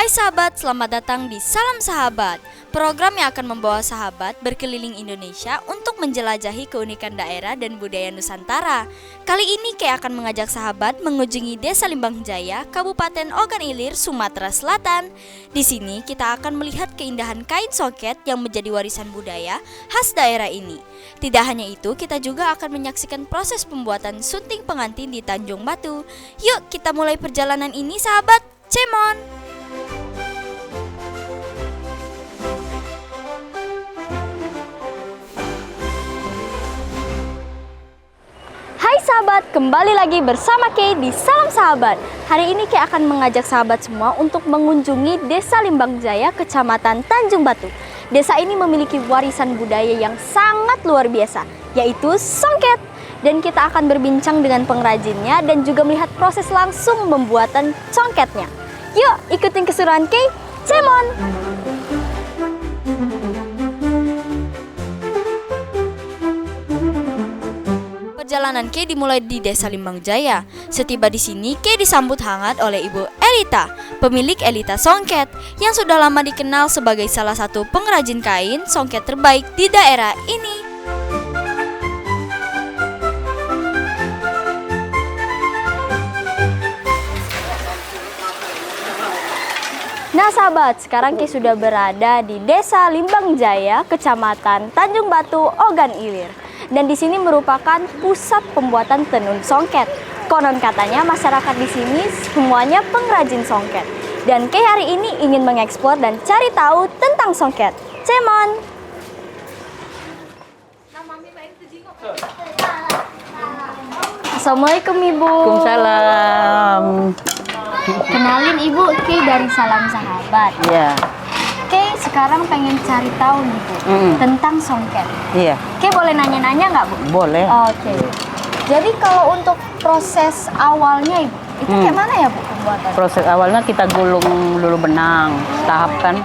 Hai sahabat, selamat datang di Salam Sahabat, program yang akan membawa sahabat berkeliling Indonesia untuk menjelajahi keunikan daerah dan budaya Nusantara. Kali ini Kay akan mengajak sahabat mengunjungi Desa Limbang Jaya, Kabupaten Ogan Ilir, Sumatera Selatan. Di sini kita akan melihat keindahan kain songket yang menjadi warisan budaya khas daerah ini. Tidak hanya itu, kita juga akan menyaksikan proses pembuatan sunting pengantin di Tanjung Batu. Yuk kita mulai perjalanan ini sahabat, cemon! Hai sahabat, kembali lagi bersama Kay di Salam Sahabat. Hari ini Kay akan mengajak sahabat semua untuk mengunjungi Desa Limbang Jaya, Kecamatan Tanjung Batu. Desa ini memiliki warisan budaya yang sangat luar biasa, yaitu songket. Dan kita akan berbincang dengan pengrajinnya dan juga melihat proses langsung pembuatan songketnya. Yuk ikutin keseruan Kay, cemon! Perjalanan Kay dimulai di Desa Limbang Jaya. Setiba di sini, Kay disambut hangat oleh Ibu Elita, pemilik Elita Songket, yang sudah lama dikenal sebagai salah satu pengrajin kain songket terbaik di daerah ini. Nah sahabat, sekarang Kay sudah berada di Desa Limbang Jaya, Kecamatan Tanjung Batu, Ogan Ilir. Dan di sini merupakan pusat pembuatan tenun songket. Konon katanya masyarakat di sini semuanya pengrajin songket. Dan Kay hari ini ingin mengeksplor dan cari tahu tentang songket. Cemon! Assalamualaikum Ibu. Waalaikumsalam. Kenalin Ibu, Kay dari Salam Sahabat. Iya. Kay sekarang pengen cari tahu nih Bu, tentang songket. Iya. Kay boleh nanya-nanya nggak Bu? Boleh. Oke. Jadi kalau untuk proses awalnya Ibu, itu kayak mana ya Bu pembuatan? Proses awalnya kita gulung dulu benang, tahap kan.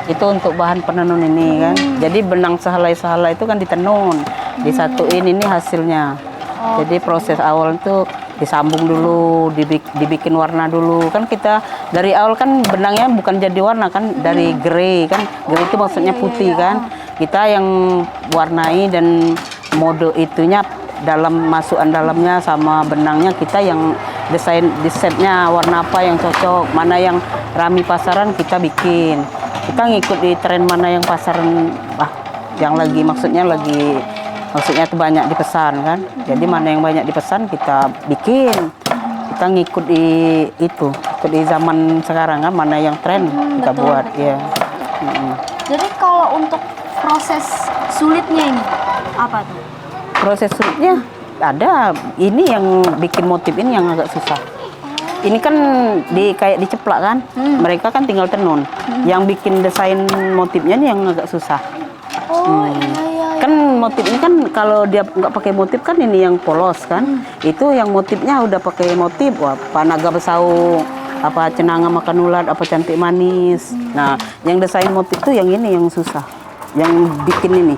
Itu untuk bahan penenun ini kan. Jadi benang sehelai-sehelai itu kan ditenun, disatuin ini hasilnya. Jadi proses awal itu disambung dulu, dibikin warna dulu. Kan kita dari awal kan benangnya bukan jadi warna kan, dari grey kan. Grey itu maksudnya putih kan. Kita yang warnai dan mode itunya dalam masukan dalamnya sama benangnya kita yang desainnya warna apa yang cocok, mana yang rami pasaran kita bikin. Kita ngikut di tren mana yang pasaran yang lagi maksudnya tuh banyak dipesan kan. Jadi mana yang banyak dipesan kita bikin. Kita ngikut di itu, ikut di zaman sekarang kan, mana yang tren kita betul, buat betul. ya. Jadi kalau untuk proses sulitnya ini apa tuh? Proses sulitnya ada, ini yang bikin motif ini yang agak susah. Ini kan kayak diceplak kan, mereka kan tinggal tenun. Yang bikin desain motifnya ini yang agak susah. Kan motif ini kan kalau dia nggak pakai motif kan ini yang polos kan. Itu yang motifnya udah pakai motif, apa naga besau, apa cenanga makan ulat, apa cantik manis. Nah, yang desain motif tuh yang ini yang susah. Yang bikin ini.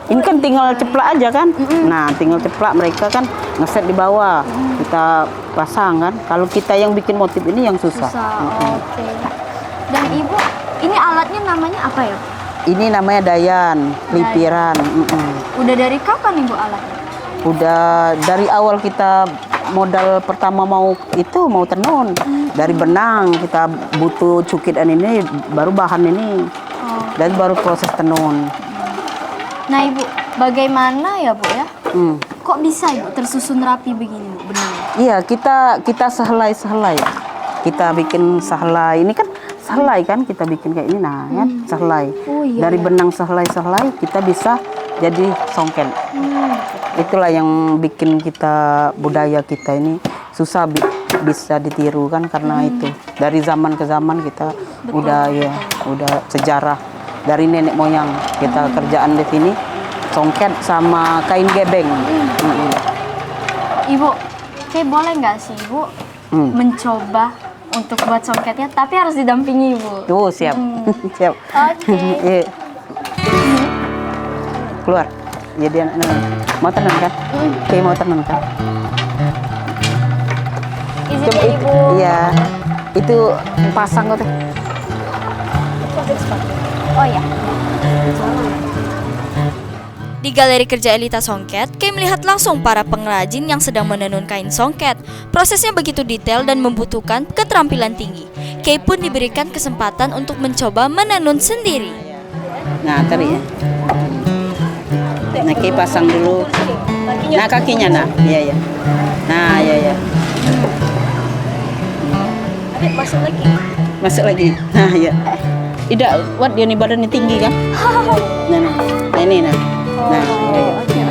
Ini kan tinggal ceplak aja kan. Nah, tinggal ceplak, mereka kan ngeset di bawah. Kita pasang kan. Kalau kita yang bikin motif ini yang susah. Oke. Dan Ibu, ini alatnya namanya apa ya? Ini namanya dayan, limpiran. Udah dari kapan Ibu alatnya? Udah dari awal kita modal pertama mau tenun. Dari benang kita butuh cukitan ini, baru bahan ini. Dan baru proses tenun. Nah Ibu, bagaimana ya Bu ya? Kok bisa Ibu tersusun rapi begini Bu benangnya? Iya, kita sehelai. Kita bikin sehelai. Ini kan sehelai kan, kita bikin kayak ini nah kan, sehelai. Dari benang sehelai kita bisa jadi songket. Itulah yang bikin kita budaya kita ini susah bisa ditiru kan, karena itu dari zaman ke zaman kita udah sejarah dari nenek moyang kita kerjaan di sini songket sama kain gebeng. Ibu, kayak boleh nggak sih Ibu mencoba untuk buat songketnya, tapi harus didampingi Ibu. Tuh siap. Siap. Oke. Keluar. Jadi mau tenun kan? Kayak mau tenun kan? Izin ya Ibu. Iya. Itu pasang tuh. Oh ya. Di Galeri Kerja Elita Songket, Kay melihat langsung para pengrajin yang sedang menenun kain songket. Prosesnya begitu detail dan membutuhkan keterampilan tinggi. Kay pun diberikan kesempatan untuk mencoba menenun sendiri. Nah, tarik ya. Nah, Kay pasang dulu. Nah, kakinya nah. Iya, ya. Nah, iya, ya. Masuk lagi. Masuk lagi. Nah, ya. Tidak, buat dia nih badannya tinggi kan? Nah, ini nah. Nah, iya, ya.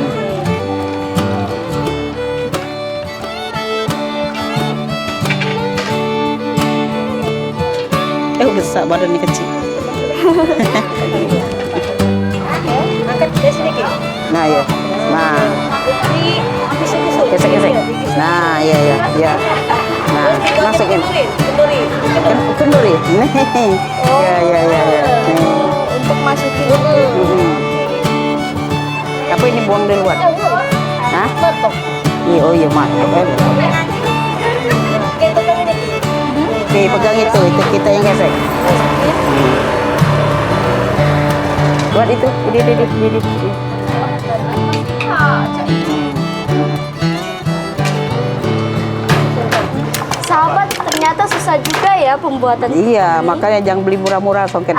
Besar badannya kecil. Angkat sedikit. Nah, ya. Nah. Gesek-gesek. Nah, iya, ya, ya. Nah, masukin. Kenduri. Nih. Ya. Untuk masukin. Apa ini buang duluan? Hah? Iya, oh iya, mantap. Oke, pegang itu kita yang gesek. Buat itu, ini. Sahabat, ternyata susah juga ya pembuatan. Iya, makanya jangan beli murah-murah songket.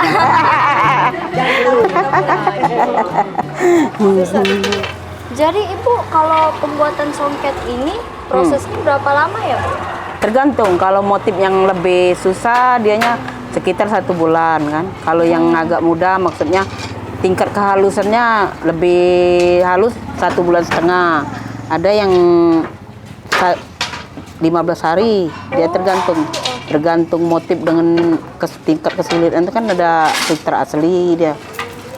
Jadi Ibu, kalau pembuatan songket ini prosesnya berapa lama ya, Bu? Tergantung, kalau motif yang lebih susah dianya sekitar 1 bulan kan. Kalau yang agak mudah maksudnya tingkat kehalusannya lebih halus 1,5 bulan. Ada yang 15 hari, dia tergantung motif dengan tingkat kesulitan itu kan ada filter asli dia.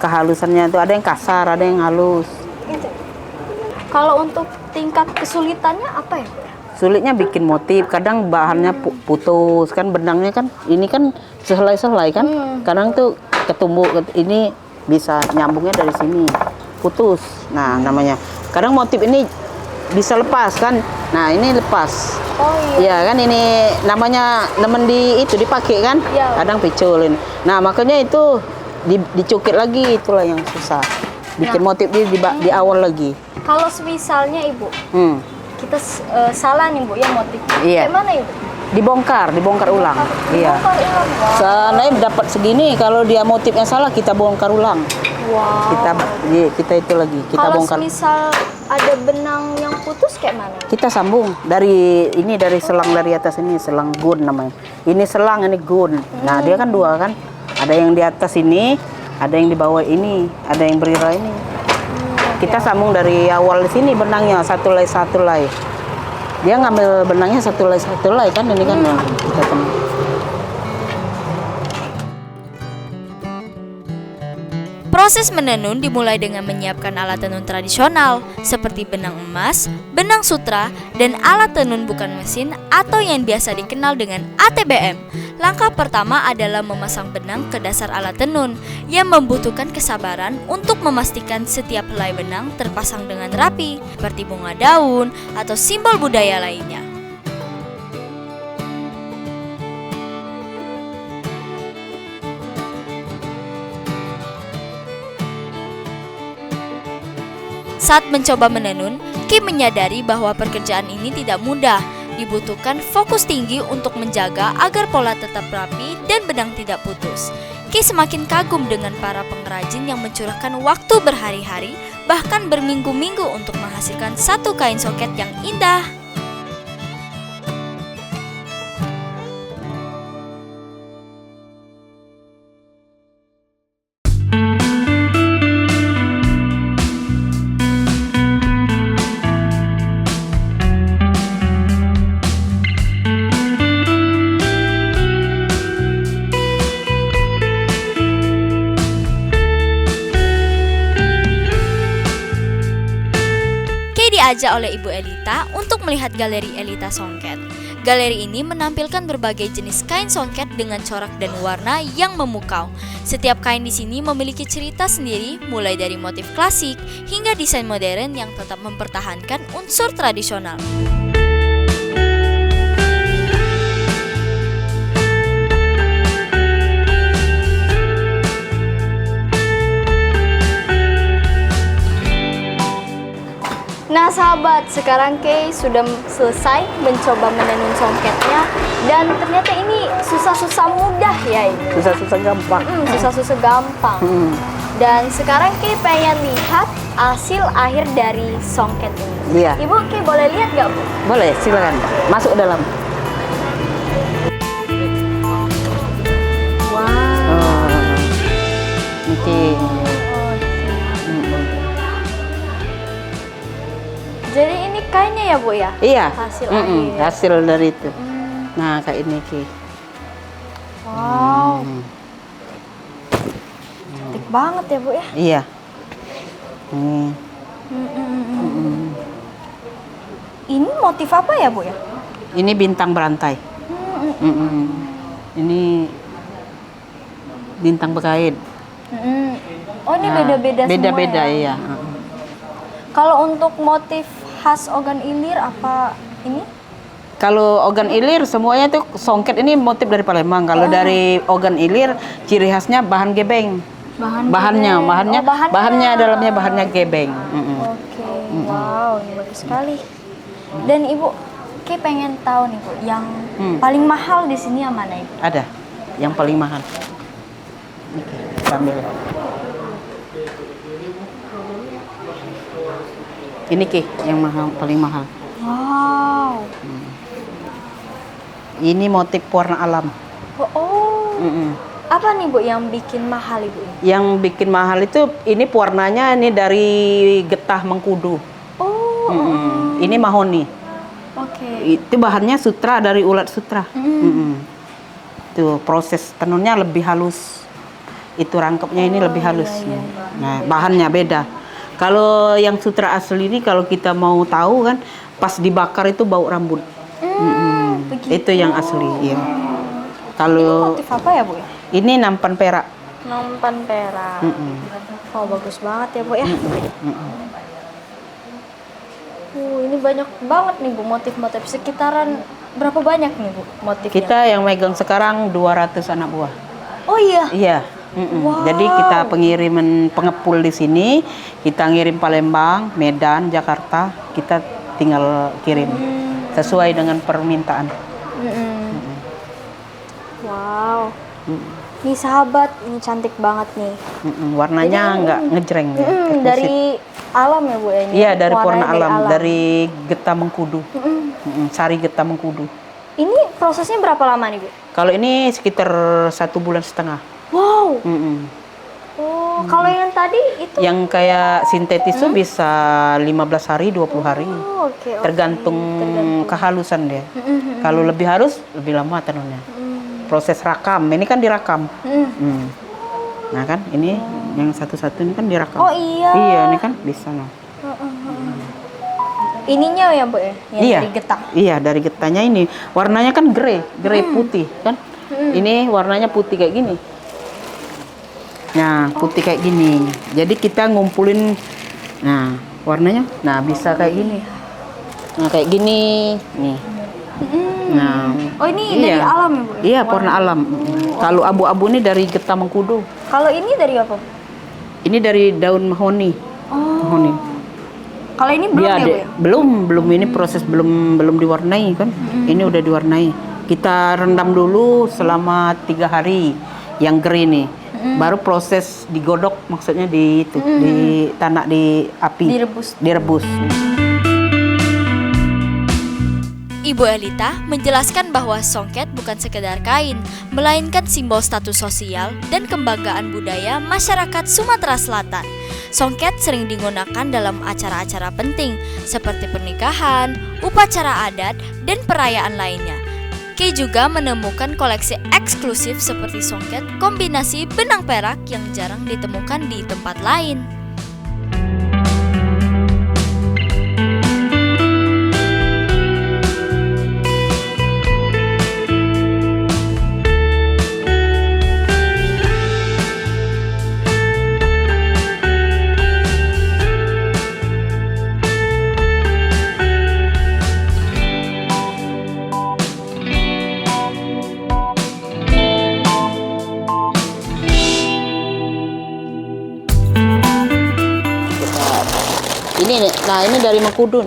Kehalusannya itu ada yang kasar, ada yang halus. Kalau untuk tingkat kesulitannya apa ya, Bu? Sulitnya bikin motif, kadang bahannya putus kan, benangnya kan ini kan sehelai-sehelai kan. Kadang tuh ketumbuk ini bisa nyambungnya dari sini. Putus. Nah, namanya. Kadang motif ini bisa lepas kan. Nah, ini lepas. Oh iya. Ya kan ini namanya nemen dipakai kan. Ya. Kadang piculin. Nah, makanya itu dicukit lagi, itulah yang susah. Bikin motif di awal lagi. Kalau misalnya Ibu, kita salah nih Bu ya motifnya. Iya. Gimana Ibu? Dibongkar ulang. Iya. Dibongkar ulang. Wow. Seandainya dapat segini, kalau dia motifnya salah kita bongkar ulang. Wow. Kita itu lagi, kita kalau bongkar. Kalau misal ada benang yang putus kayak mana? Kita sambung dari selang dari atas ini, selang gun namanya. Ini selang, ini gun. Nah, dia kan 2 kan. Ada yang di atas ini, ada yang di bawah ini, ada yang berira ini. Kita sambung dari awal sini benangnya satu lay. Dia ngambil benangnya satu lay kan ini kan kita temukan. Proses menenun dimulai dengan menyiapkan alat tenun tradisional seperti benang emas, benang sutra, dan alat tenun bukan mesin atau yang biasa dikenal dengan ATBM. Langkah pertama adalah memasang benang ke dasar alat tenun yang membutuhkan kesabaran untuk memastikan setiap helai benang terpasang dengan rapi, seperti bunga daun atau simbol budaya lainnya. Saat mencoba menenun, Kim menyadari bahwa pekerjaan ini tidak mudah. Dibutuhkan fokus tinggi untuk menjaga agar pola tetap rapi dan benang tidak putus. Ki semakin kagum dengan para pengrajin yang mencurahkan waktu berhari-hari, bahkan berminggu-minggu untuk menghasilkan satu kain songket yang indah. Diajak oleh Ibu Elita untuk melihat galeri Elita Songket. Galeri ini menampilkan berbagai jenis kain songket dengan corak dan warna yang memukau. Setiap kain di sini memiliki cerita sendiri, mulai dari motif klasik hingga desain modern yang tetap mempertahankan unsur tradisional. Nah sahabat, sekarang Kay sudah selesai mencoba menenun songketnya. Dan ternyata ini susah-susah mudah ya ini. Susah-susah gampang. Susah-susah gampang. Dan sekarang Kay pengen lihat hasil akhir dari songket ini. Iya. Ibu, Kay boleh lihat nggak Bu? Boleh, silakan. Masuk dalam. Wow. Oke. Jadi ini kainnya ya Bu ya? Iya. Hasil akhir. Hasil dari itu. Nah, kayak ini Ki. Wow. Cantik banget ya Bu ya? Iya. Ini. Ini motif apa ya Bu ya? Ini bintang berantai. Ini bintang berkait. Oh ini beda-beda semua Beda-beda ya? iya. Kalau untuk motif khas Ogan Ilir apa ini? Kalau Ogan Ilir semuanya tuh songket ini motif dari Palembang. Kalau dari Ogan Ilir ciri khasnya bahan gebeng. Bahannya dalamnya bahannya gebeng. Oke. Wow, ini bagus sekali. Dan Ibu, Ki pengen tahu nih Bu, yang paling mahal di sini yang mana Ibu? Ada yang paling mahal. Oke, kita ambil. Ini Ki, yang mahal, paling mahal. Wow. Ini motif warna alam. Oh. Apa nih Bu yang bikin mahal Ibu? Yang bikin mahal itu ini pewarnanya ini dari getah mengkudu. Oh. Ini mahoni. Oke. Itu bahannya sutra dari ulat sutra. Tuh proses tenunnya lebih halus. Itu rangkapnya ini lebih halus. Iya. Nah bahannya beda. Kalau yang sutra asli ini kalau kita mau tahu kan pas dibakar itu bau rambut. Itu yang asli ya. Kalau Motif apa ya Bu ya? ini nampan perak. Nampan perak. Oh bagus banget ya Bu ya. Ini banyak banget nih Bu motif-motif. Sekitaran berapa banyak nih Bu motifnya? Kita yang megang sekarang 200 anak buah. Oh iya. Iya. Wow. Jadi kita pengiriman pengepul di sini, kita ngirim Palembang, Medan, Jakarta, kita tinggal kirim sesuai dengan permintaan. Wow. Nih sahabat, ini cantik banget nih. Warnanya nggak ngejreng. Dari alam ya Bu ya? Ini Iya dari warna warnanya alam, dari getah mengkudu, sari getah mengkudu. Ini prosesnya berapa lama nih Bu? Kalau ini sekitar 1,5 bulan. Wow. Oh, kalau yang tadi itu? Yang kayak sintetis itu bisa 15 hari, 20 hari. Oh, oke. Tergantung kehalusan dia. Kalau lebih halus, lebih lama tenunnya. Proses rakam, ini kan dirakam. Nah kan, ini yang satu-satu ini kan dirakam. Oh iya. Iya, ini kan bisa. Nah. Ininya ya Bu ya? Yang Iya. dari getah? Iya, dari getahnya ini. Warnanya kan grey putih kan. Ini warnanya putih kayak gini. Nah, putih kayak gini. Jadi kita ngumpulin, nah warnanya, nah bisa kayak gini. Nah kayak gini, nih. Nah, Oh ini dari alam ya Bu? Iya, warna alam. Kalau abu-abu ini dari getah mengkudu. Kalau ini dari apa? Ini dari daun mahoni. Mahoni. Kalau ini belum Iya, ya Bu ya? belum ini proses belum diwarnai kan. Ini udah diwarnai. Kita rendam dulu selama 3 hari yang grey nih. Baru proses digodok, maksudnya di tanah di api. Direbus. Ibu Elita menjelaskan bahwa songket bukan sekedar kain, melainkan simbol status sosial dan kebanggaan budaya masyarakat Sumatera Selatan. Songket sering digunakan dalam acara-acara penting seperti pernikahan, upacara adat, dan perayaan lainnya. Kay juga menemukan koleksi eksklusif seperti songket kombinasi benang perak yang jarang ditemukan di tempat lain. Ini dari Mengkudu.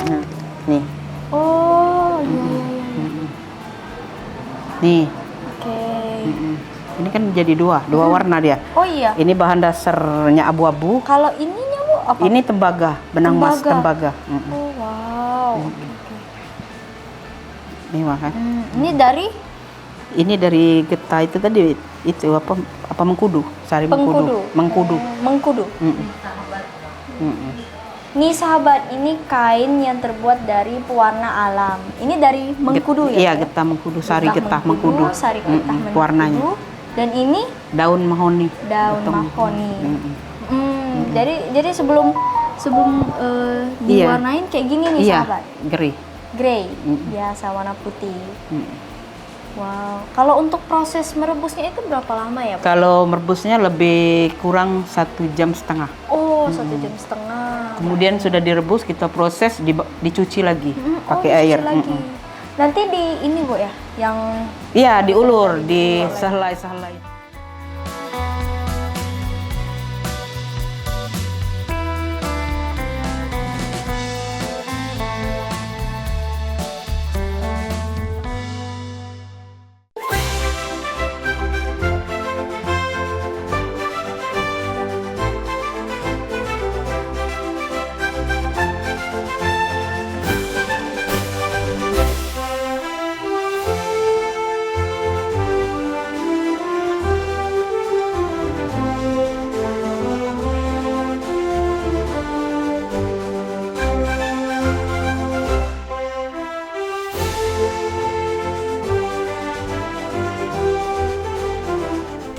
Nah, nih. Oh, iya iya iya. Nih. Oke. Ini kan jadi dua warna dia. Oh iya. Ini bahan dasarnya abu-abu. Kalau ininya Bu apa? Ini tembaga, benang emas tembaga. Oh, wow. Oke. Nih makan. Ini dari getah itu tadi itu apa Mengkudu, sari Mengkudu. Mengkudu. Nih sahabat, ini kain yang terbuat dari pewarna alam. Ini dari Mengkudu ya? Iya, getah Mengkudu, sari getah Mengkudu. Sari getah Mengkudu. Warnanya. Dan ini daun mahoni. Mahoni. Jadi sebelum diwarnain kayak gini nih sahabat. Grey. Biasa warna putih. Wow. Kalau untuk proses merebusnya itu berapa lama ya, Pak? Kalau merebusnya lebih kurang 1,5 jam. Oh, 1,5 jam. Kemudian sudah direbus, kita proses dicuci lagi pakai air. Nanti di ini Bu ya, yang iya diulur, disehelai-sehelai.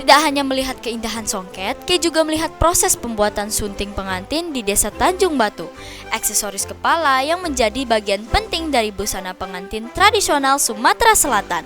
tidak hanya melihat keindahan songket, Kay juga melihat proses pembuatan sunting pengantin di Desa Tanjung Batu, aksesoris kepala yang menjadi bagian penting dari busana pengantin tradisional Sumatera Selatan.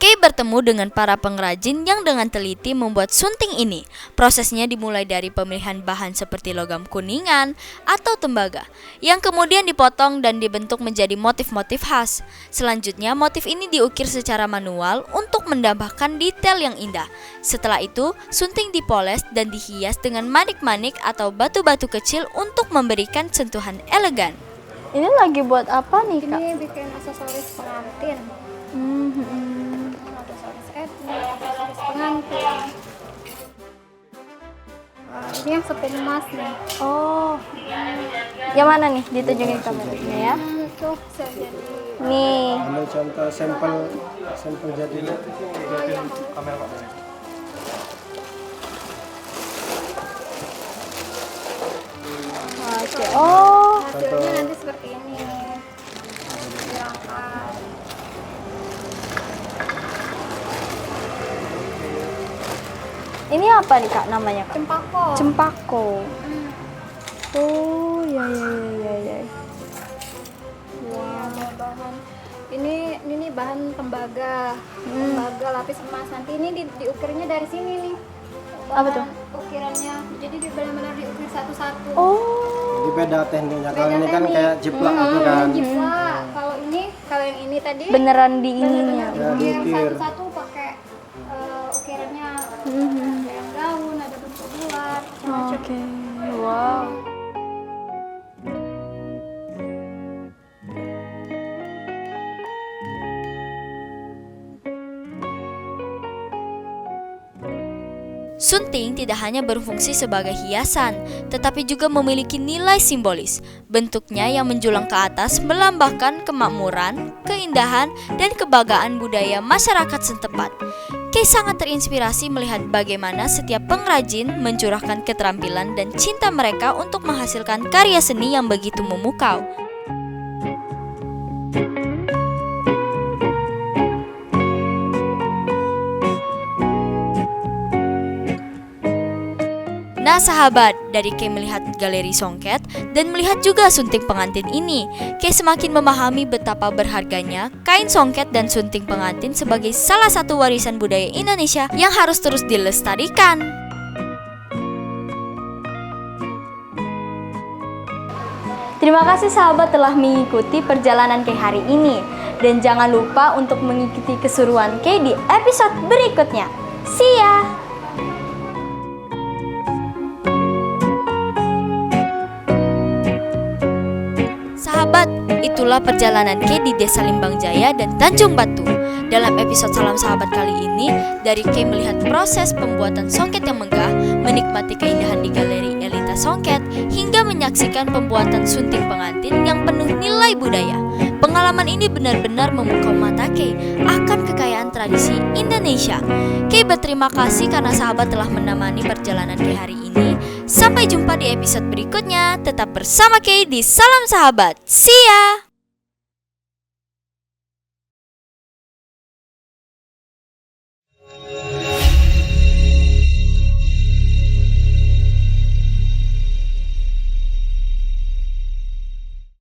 Kay bertemu dengan para pengrajin yang dengan teliti membuat sunting ini. Prosesnya dimulai dari pemilihan bahan seperti logam kuningan atau tembaga, yang kemudian dipotong dan dibentuk menjadi motif-motif khas. Selanjutnya, motif ini diukir secara manual untuk menambahkan detail yang indah. Setelah itu, sunting dipoles dan dihias dengan manik-manik atau batu-batu kecil untuk memberikan sentuhan elegan. Ini lagi buat apa nih, Kak? Ini bikin aksesoris pengantin. Aksesoris pengantin. Ini yang sepung emas nih. Oh, yang mana nih? Ditunjukin kameranya ya. Tuh jadi. Nih. Ambil contoh sampel jadinya. Kamera Pak. Oke. Oh. Hasilnya nanti seperti ini. Dirangkai. Ini apa nih Kak namanya Kak? Cempako. Cempako. Oh, ya. Ada bahan. Ini bahan tembaga. Tembaga lapis emas. Nanti ini diukirnya dari sini nih. Apa tuh? Ukirannya. Jadi benar-benar diukir satu-satu. Oh. Jadi beda tekniknya. Kalau ini kan kayak jiplak gitu kan. Jiplak. Kalau yang ini tadi Beneran di ininya. Ya, diukir diukir. satu-satu pakai ukirannya. Ada yang daun, ada bentuk bulat, macam-macam. Oke. Wow. Sunting tidak hanya berfungsi sebagai hiasan, tetapi juga memiliki nilai simbolis. Bentuknya yang menjulang ke atas melambangkan kemakmuran, keindahan, dan kebanggaan budaya masyarakat setempat. Kay sangat terinspirasi melihat bagaimana setiap pengrajin mencurahkan keterampilan dan cinta mereka untuk menghasilkan karya seni yang begitu memukau. Nah sahabat, dari Kay melihat galeri songket dan melihat juga sunting pengantin ini, Kay semakin memahami betapa berharganya kain songket dan sunting pengantin sebagai salah satu warisan budaya Indonesia yang harus terus dilestarikan. Terima kasih sahabat telah mengikuti perjalanan Kay hari ini. Dan jangan lupa untuk mengikuti keseruan Kay di episode berikutnya. See ya! Itulah perjalanan Kay di Desa Limbang Jaya dan Tanjung Batu. Dalam episode Salam Sahabat kali ini, dari Kay melihat proses pembuatan songket yang megah, menikmati keindahan di galeri Elita Songket, hingga menyaksikan pembuatan sunting pengantin yang penuh nilai budaya. Pengalaman ini benar-benar memukau mata Kay akan kekayaan tradisi Indonesia. Kay berterima kasih karena sahabat telah menemani perjalanan Kay hari ini. Sampai jumpa di episode berikutnya. Tetap bersama Kay di Salam Sahabat. See ya!